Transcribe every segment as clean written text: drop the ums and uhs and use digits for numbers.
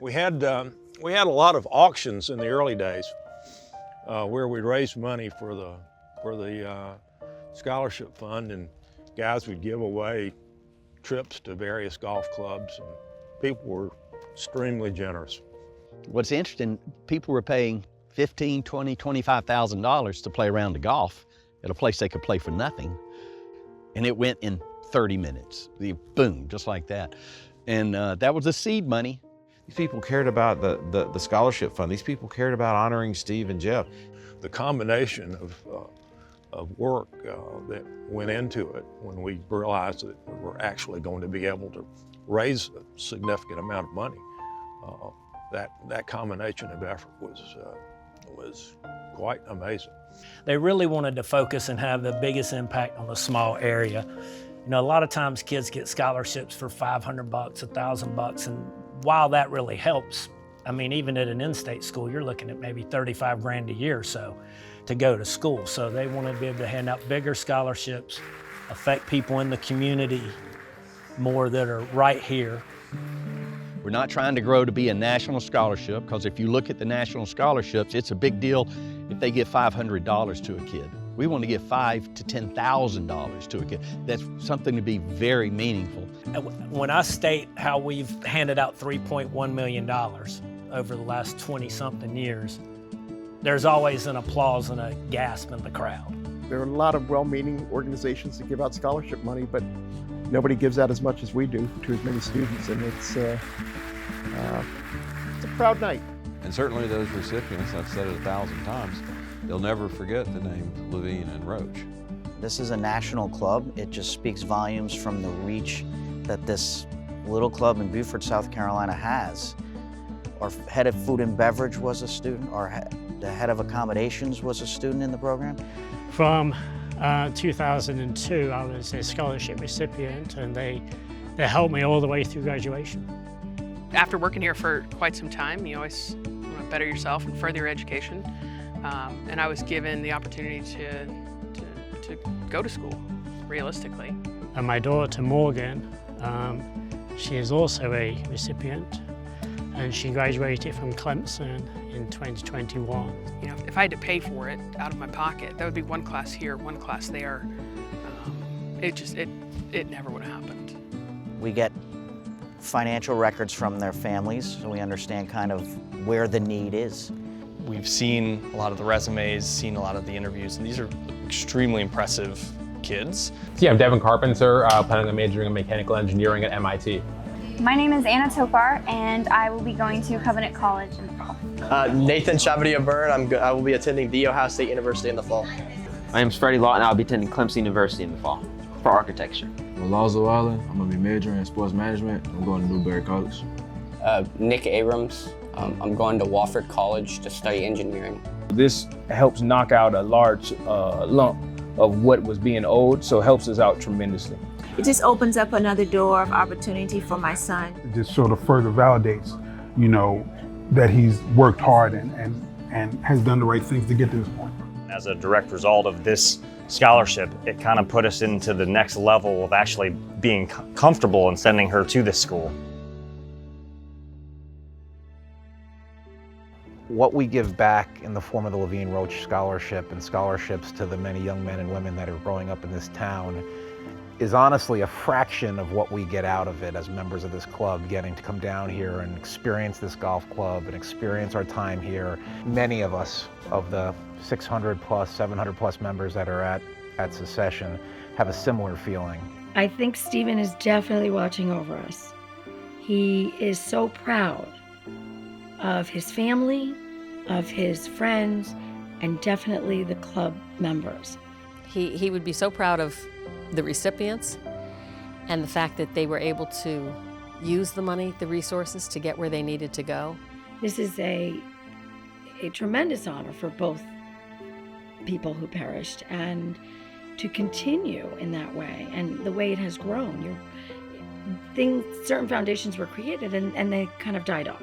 We had a lot of auctions in the early days where we'd raise money for the scholarship fund, and guys would give away trips to various golf clubs, and people were extremely generous. What's interesting, people were paying $15,000, $20,000, $25,000 to play a round of golf at a place they could play for nothing, and it went in 30 minutes. Boom, just like that. And that was the seed money. These people cared about the scholarship fund. These people cared about honoring Steve and Jeff. The combination of work that went into it when we realized that we were actually going to be able to raise a significant amount of money, that combination of effort was quite amazing. They really wanted to focus and have the biggest impact on the small area. You know, a lot of times kids get scholarships for $500, $1,000, and while that really helps, I mean, even at an in-state school, you're looking at maybe 35 grand a year or so to go to school. So they wanted to be able to hand out bigger scholarships, affect people in the community more that are right here. We're not trying to grow to be a national scholarship, because if you look at the national scholarships, it's a big deal if they get $500 to a kid. We want to give $5,000 to $10,000 to a kid. That's something to be very meaningful. When I state how we've handed out $3.1 million over the last 20-something years, there's always an applause and a gasp in the crowd. There are a lot of well-meaning organizations that give out scholarship money, but nobody gives out as much as we do to as many students, and it's a proud night. And certainly those recipients, I've said it 1,000 times, they'll never forget the names LeVeen and Roach. This is a national club. It just speaks volumes from the reach that this little club in Beaufort, South Carolina has. Our head of food and beverage was a student. The head of accommodations was a student in the program. From 2002, I was a scholarship recipient, and they helped me all the way through graduation. After working here for quite some time, you always want to better yourself and further your education. And I was given the opportunity to go to school, realistically. And my daughter, Morgan, she is also a recipient, and she graduated from Clemson in 2021. You know, if I had to pay for it out of my pocket, that would be one class here, one class there. It never would have happened. We get financial records from their families, so we understand kind of where the need is. We've seen a lot of the resumes, seen a lot of the interviews, and these are extremely impressive kids. Yeah, I'm Devin Carpenter, planning on majoring in mechanical engineering at MIT. My name is Anna Topar, and I will be going to Covenant College in the fall. Nathan Chabadia-Byrne, I will be attending The Ohio State University in the fall. My name is Freddie Lawton, I'll be attending Clemson University in the fall for architecture. I'm Lazo Allen, I'm going to be majoring in sports management. I'm going to Newberry College. Nick Abrams, I'm going to Wofford College to study engineering. This helps knock out a large lump of what was being owed, so it helps us out tremendously. It just opens up another door of opportunity for my son. It just sort of further validates, you know, that he's worked hard and has done the right things to get to this point. As a direct result of this scholarship, it kind of put us into the next level of actually being comfortable in sending her to this school. What we give back in the form of the LeVeen Roach Scholarship and scholarships to the many young men and women that are growing up in this town is honestly a fraction of what we get out of it as members of this club, getting to come down here and experience this golf club and experience our time here. Many of us, of the 600 plus, 700 plus members that are at Secession, have a similar feeling. I think Stephen is definitely watching over us. He is so proud of his family, of his friends, and definitely the club members. He would be so proud of the recipients and the fact that they were able to use the money, the resources to get where they needed to go. This is a tremendous honor for both people who perished, and to continue in that way and the way it has grown. Certain foundations were created and they kind of died off,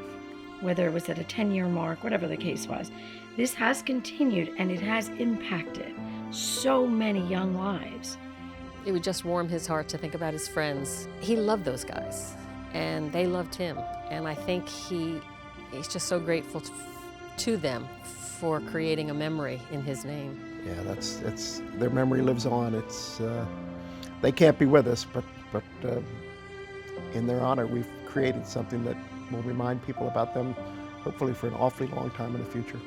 whether it was at a 10-year mark, whatever the case was. This has continued and it has impacted so many young lives. It would just warm his heart to think about his friends. He loved those guys. and they loved him. And I think he's just so grateful to them for creating a memory in his name. Yeah, it's their memory lives on. It's they can't be with us, but in their honor, we've created something that will remind people about them, hopefully for an awfully long time in the future.